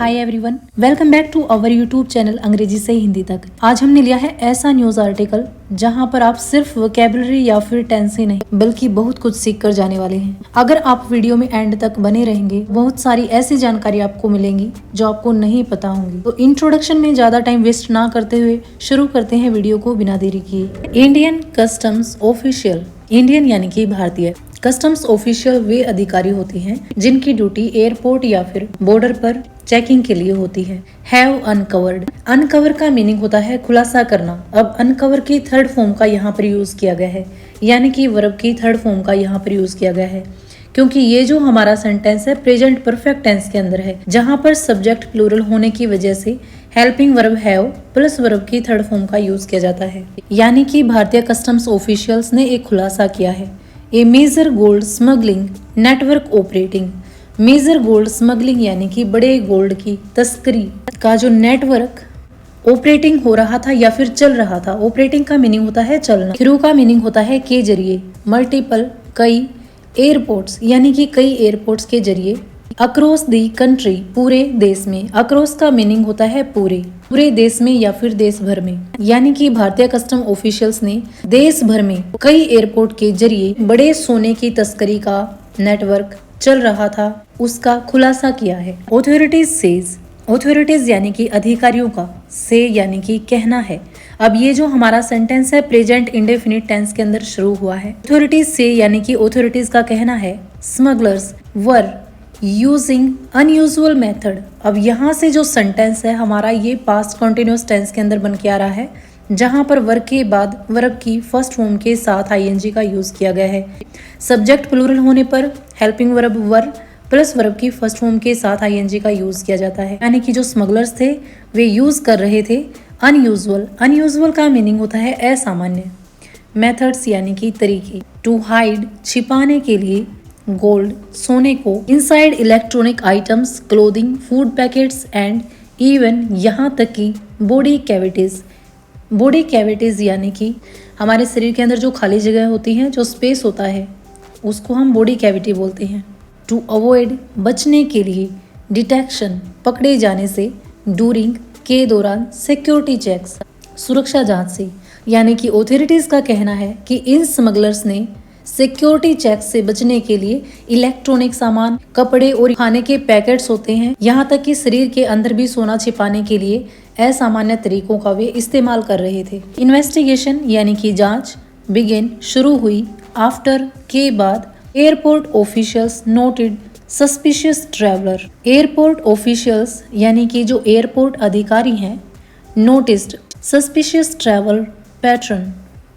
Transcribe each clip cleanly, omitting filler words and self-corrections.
Hi everyone, welcome back to our YouTube channel अंग्रेजी से हिंदी तक। आज हमने लिया है ऐसा न्यूज आर्टिकल जहां पर आप सिर्फ वोकैबुलरी या फिर टेंस ही नहीं बल्कि बहुत कुछ सीख कर जाने वाले हैं। अगर आप वीडियो में एंड तक बने रहेंगे, बहुत सारी ऐसी जानकारी आपको मिलेंगी जो आपको नहीं पता होंगी। तो इंट्रोडक्शन में ज्यादा टाइम वेस्ट ना करते हुए शुरू करते हैं वीडियो को बिना देरी किए। इंडियन कस्टम्स ऑफिशियल, इंडियन यानी कि भारतीय कस्टम्स ऑफिशियल वे अधिकारी होते हैं जिनकी ड्यूटी एयरपोर्ट या फिर बॉर्डर पर चेकिंग के लिए होती है। हैव अनकवर्ड, अनकवर का मीनिंग होता है खुलासा करना। अब अनकवर की थर्ड फॉर्म का यहाँ पर यूज किया गया है, यानी कि वर्ब की थर्ड फॉर्म का यहाँ पर यूज किया गया है, क्योंकि ये जो हमारा सेंटेंस है प्रेजेंट परफेक्ट टेंस के अंदर है, जहाँ पर सब्जेक्ट प्लूरल होने की वजह से helping verb have plus verb की थर्ड फॉर्म का यूज किया जाता है। यानी कि भारतीय कस्टम्स ऑफिशियल्स ने एक खुलासा किया है। A major gold smuggling network operating, major gold smuggling यानी कि बड़े गोल्ड की तस्करी का जो नेटवर्क ऑपरेटिंग हो रहा था या फिर चल रहा था। ऑपरेटिंग का मीनिंग होता है चलना, थ्रू का मीनिंग होता है के जरिए, मल्टीपल कई, एयरपोर्ट्स यानी कि कई एयरपोर्ट्स के जरिए, अक्रॉस दी कंट्री पूरे देश में, अक्रॉस का मीनिंग होता है पूरे, पूरे देश में या फिर देश भर में। यानी कि भारतीय कस्टम ऑफिशियल्स ने देश भर में कई एयरपोर्ट के जरिए बड़े सोने की तस्करी का नेटवर्क चल रहा था, उसका खुलासा किया है। ऑथोरिटीज सेज, ऑथोरिटीज यानी कि अधिकारियों का, से यानी कि कहना है। अब ये जो हमारा सेंटेंस है प्रेजेंट इंडेफिनिट टेंस के अंदर शुरू हुआ है। ऑथोरिटीज से यानी कि ऑथोरिटीज का कहना है smugglers were using unusual method. अब यहाँ से जो सेंटेंस है हमारा ये पास्ट कंटिन्यूअस टेंस के अंदर बन के आ रहा है, जहाँ पर वर्ब के बाद वर्ब की फर्स्ट फॉर्म के साथ आईएनजी का यूज किया गया है। सब्जेक्ट प्लूरल होने पर हेल्पिंग वर्ब वर प्लस वर्ब की फर्स्ट फॉर्म के साथ आईएनजी का यूज किया जाता है। यानी कि जो स्मगलर्स थे वे यूज कर रहे थे अनयूजुअल, अनयूजुअल का मीनिंग होता है असामान्य। मेथड्स यानी कि तरीके, टू हाइड छिपाने के लिए, गोल्ड सोने को, inside electronic items, clothing, food packets and even यहाँ तक कि बॉडी कैविटीज। बॉडी कैविटीज यानी कि हमारे शरीर के अंदर जो खाली जगह होती है, जो स्पेस होता है, उसको हम बॉडी कैविटी बोलते हैं। टू अवॉइड बचने के लिए, डिटेक्शन पकड़े जाने से, डूरिंग के दौरान, सिक्योरिटी चेक्स सुरक्षा जांच से। यानी कि ऑथोरिटीज का कहना है कि इन स्मगलर्स ने सिक्योरिटी चेक से बचने के लिए इलेक्ट्रॉनिक सामान, कपड़े और खाने के पैकेट्स होते हैं, यहाँ तक कि शरीर के अंदर भी सोना छिपाने के लिए असामान्य तरीकों का वे इस्तेमाल कर रहे थे। इन्वेस्टिगेशन यानी कि जांच, बिगिन शुरू हुई, आफ्टर के बाद, airport officials noted suspicious traveller, airport officials यानी कि जो एयरपोर्ट अधिकारी हैं, noticed suspicious travel pattern,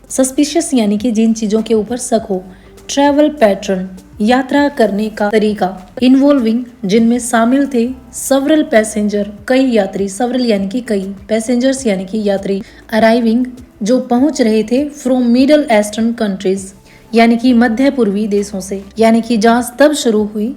suspicious यानी कि जिन चीजों के ऊपर शक हो, ट्रैवल पैटर्न यात्रा करने का तरीका, इन्वॉल्विंग जिनमें शामिल थे, सवरल पैसेंजर कई यात्री, सवरल यानी कि कई, पैसेंजर्स यानी कि यात्री, अराइविंग जो पहुंच रहे थे, फ्रॉम मिडल ईस्टर्न कंट्रीज यानी कि मध्य पूर्वी देशों से। यानी कि जांच तब शुरू हुई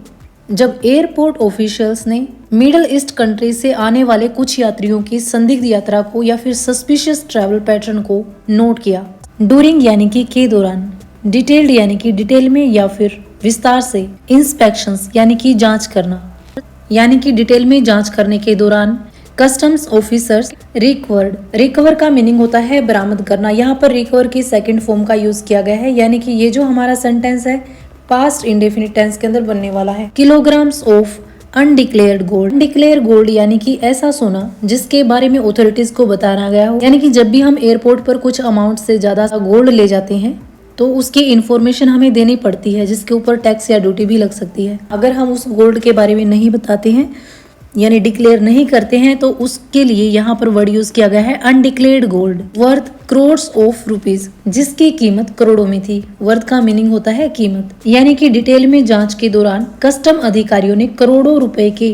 जब एयरपोर्ट ऑफिशियल्स ने मिडल ईस्ट कंट्री से आने वाले कुछ यात्रियों की संदिग्ध यात्रा को या फिर सस्पिशियस ट्रैवल पैटर्न को नोट किया। डूरिंग यानी कि के दौरान, डिटेल्ड यानी कि डिटेल में या फिर विस्तार से, इंस्पेक्शंस यानी कि जांच करना, यानी कि डिटेल में जांच करने के दौरान, कस्टम्स ऑफिसर्स रिकवर्ड, रिकवर का मीनिंग होता है बरामद करना। यहाँ पर रिकवर की सेकंड फॉर्म का यूज किया गया है, यानी कि ये जो हमारा सेंटेंस है पास्ट इंडेफिनिट टेंस के अंदर बनने वाला है। Kilograms of undeclared gold, undeclared gold यानी कि ऐसा सोना जिसके बारे में ऑथोरिटीज को बताया गया हो। यानी कि जब भी हम एयरपोर्ट पर कुछ अमाउंट से ज्यादा गोल्ड ले जाते हैं तो उसकी इन्फॉर्मेशन हमें देनी पड़ती है, जिसके ऊपर टैक्स या ड्यूटी भी लग सकती है। अगर हम उस गोल्ड के बारे में नहीं बताते हैं यानी डिक्लेयर नहीं करते हैं तो उसके लिए यहाँ पर वर्ड यूज किया गया है undeclared gold, worth crores of rupees, जिसकी कीमत करोड़ों में थी। वर्थ का मीनिंग होता है कीमत। यानी कि डिटेल में जांच के दौरान कस्टम अधिकारियों ने करोड़ों रुपए की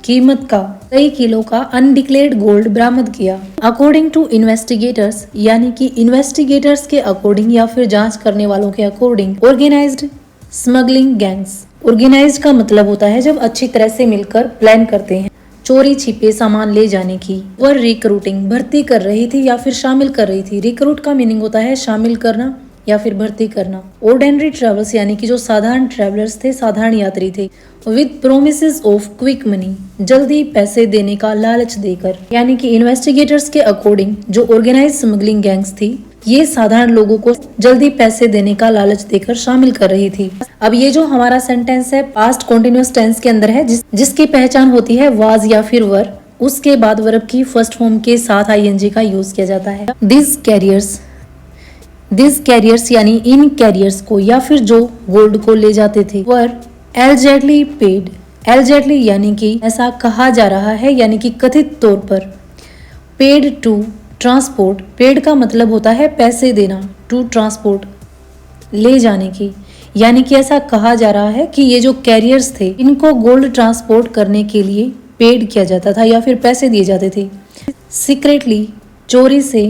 कीमत का कई किलो का अनडिक्लेयर्ड गोल्ड बरामद किया। अकॉर्डिंग टू इन्वेस्टिगेटर्स यानी कि इन्वेस्टिगेटर्स के अकॉर्डिंग या फिर जांच करने वालों के according, organised smuggling gangs, organised का मतलब होता है जब अच्छी तरह से मिलकर प्लान करते हैं चोरी छिपे सामान ले जाने की। और रिक्रूटिंग भर्ती कर रही थी या फिर शामिल कर रही थी। रिक्रूट का मीनिंग होता है शामिल करना या फिर भर्ती करना। ऑर्डिनरी ट्रेवलर्स यानी कि जो साधारण ट्रेवलर्स थे, साधारण यात्री थे, with promises of quick money, जल्दी पैसे देने का लालच देकर। यानी कि इन्वेस्टिगेटर्स के अकॉर्डिंग जो ऑर्गेनाइज स्मगलिंग गैंग्स थी, ये साधारण लोगों को जल्दी पैसे देने का लालच देकर शामिल कर रही थी। अब ये जो हमारा सेंटेंस है पास्ट कॉन्टिन्यूअस टेंस के अंदर है, जिसकी पहचान होती है वाज या फिर वर, उसके बाद वर्ब की फर्स्ट फॉर्म के साथ आईएनजी का यूज किया जाता है। दिस कैरियर्स यानी इन कैरियर्स को या फिर जो गोल्ड को ले जाते थे, वर एल्जेडली पेड। एल्जेडली यानी कि ऐसा कहा जा रहा है, यानी कि कथित तौर पर। पेड टू ट्रांसपोर्ट, पेड का मतलब होता है पैसे देना, टू ट्रांसपोर्ट ले जाने की, यानी कि ऐसा कहा जा रहा है कि ये जो कैरियर्स थे इनको गोल्ड ट्रांसपोर्ट करने के लिए पेड किया जाता था या फिर पैसे दिए जाते थे। सीक्रेटली, चोरी से,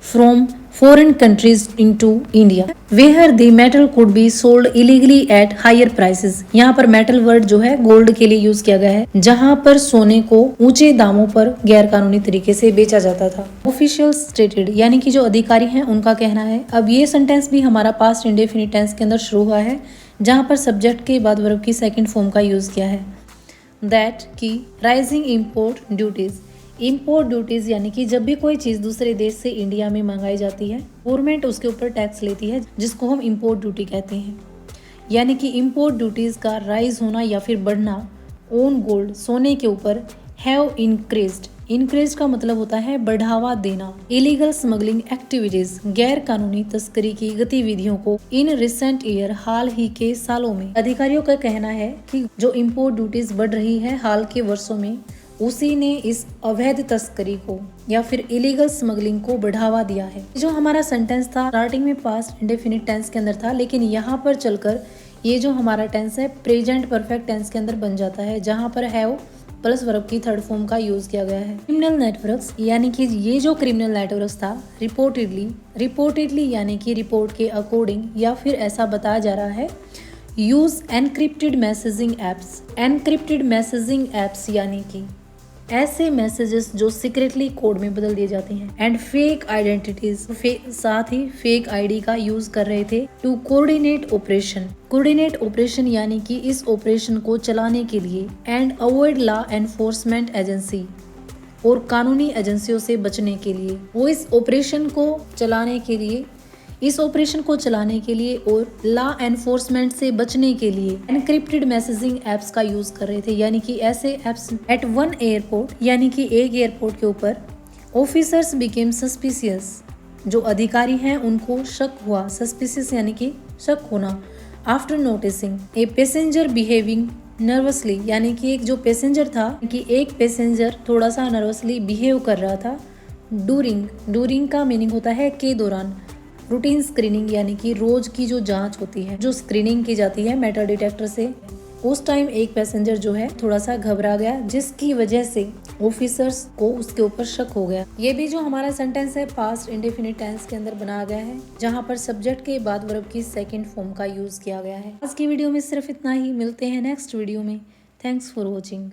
from foreign countries into India, where the metal could be sold illegally at higher prices. यहाँ पर मेटल वर्ड जो है गोल्ड के लिए यूज किया गया है, जहाँ पर सोने को ऊंचे दामों पर गैर कानूनी तरीके से बेचा जाता था। ऑफिशियल स्टेटेड यानी कि जो अधिकारी हैं उनका कहना है। अब ये सेंटेंस भी हमारा पास्ट इंडेफिनिट टेंस के अंदर शुरू हुआ है, जहाँ पर सब्जेक्ट के बाद वर्ब की सेकेंड फॉर्म का यूज किया है। दैट की rising import duties, import duties यानी कि जब भी कोई चीज़ दूसरे देश से इंडिया में मंगाई जाती है, गवर्नमेंट उसके ऊपर टैक्स लेती है, जिसको हम इम्पोर्ट ड्यूटी कहते हैं। यानी कि इम्पोर्ट ड्यूटीज़ का राइज होना या फिर बढ़ना ऑन गोल्ड, सोने के ऊपर, हैव इंक्रीज्ड। इंक्रीज का मतलब होता है बढ़ावा देना। इलीगल स्मगलिंग एक्टिविटीज, गैर कानूनी तस्करी की गतिविधियों को इन रिसेंट ईयर, हाल ही के सालों में। अधिकारियों का कहना है कि जो इम्पोर्ट ड्यूटीज बढ़ रही है हाल के वर्षों में, उसी ने इस अवैध तस्करी को या फिर इलीगल स्मगलिंग को बढ़ावा दिया है। जो हमारा सेंटेंस था स्टार्टिंग में पास्ट इंडेफिनिट टेंस के अंदर था, लेकिन यहाँ पर चलकर ये जो हमारा टेंस है प्रेजेंट परफेक्ट टेंस के अंदर बन जाता है, जहाँ पर हैव प्लस वर्ब की थर्ड फॉर्म का यूज किया गया है। क्रिमिनल नेटवर्क्स यानी कि ये जो क्रिमिनल नेटवर्क्स था, रिपोर्टेडली यानी कि रिपोर्ट के अकॉर्डिंग या फिर ऐसा बताया जा रहा है, use encrypted messaging apps. Encrypted messaging apps यानी कि ऐसे मैसेजेस जो सीक्रेटली कोड में बदल दिए जाते हैं। एंड फेक आइडेंटिटीज, साथ ही फेक आईडी का यूज कर रहे थे। To coordinate operation, coordinate operation यानी कि इस ऑपरेशन को चलाने के लिए। And avoid law enforcement agency, और कानूनी एजेंसियों से बचने के लिए। वो इस ऑपरेशन को चलाने के लिए और लॉ एनफोर्समेंट से बचने के लिए एनक्रिप्टेड मैसेजिंग एप्स का यूज कर रहे थे। यानी कि ऐसे एप्स एट वन एयरपोर्ट, यानी कि एक एयरपोर्ट के ऊपर, ऑफिसर्स बिकेम सस्पिशियस, जो अधिकारी हैं उनको शक हुआ। सस्पिशियस यानी कि शक होना। After noticing a passenger behaving nervously, यानी कि एक जो पैसेंजर था, कि एक पैसेंजर थोड़ा सा नर्वसली बिहेव कर रहा था। डूरिंग का मीनिंग होता है के दौरान। रूटीन स्क्रीनिंग यानी कि रोज की जो जांच होती है, जो स्क्रीनिंग की जाती है मेटल डिटेक्टर से, उस टाइम एक पैसेंजर जो है थोड़ा सा घबरा गया, जिसकी वजह से ऑफिसर्स को उसके ऊपर शक हो गया। ये भी जो हमारा सेंटेंस है पास्ट इंडेफिनिट टेंस के अंदर बनाया गया है, जहाँ पर सब्जेक्ट के बाद वर्ब की सेकेंड फॉर्म का यूज किया गया है। आज की वीडियो में सिर्फ इतना ही, मिलते हैं नेक्स्ट वीडियो में। Thanks for watching.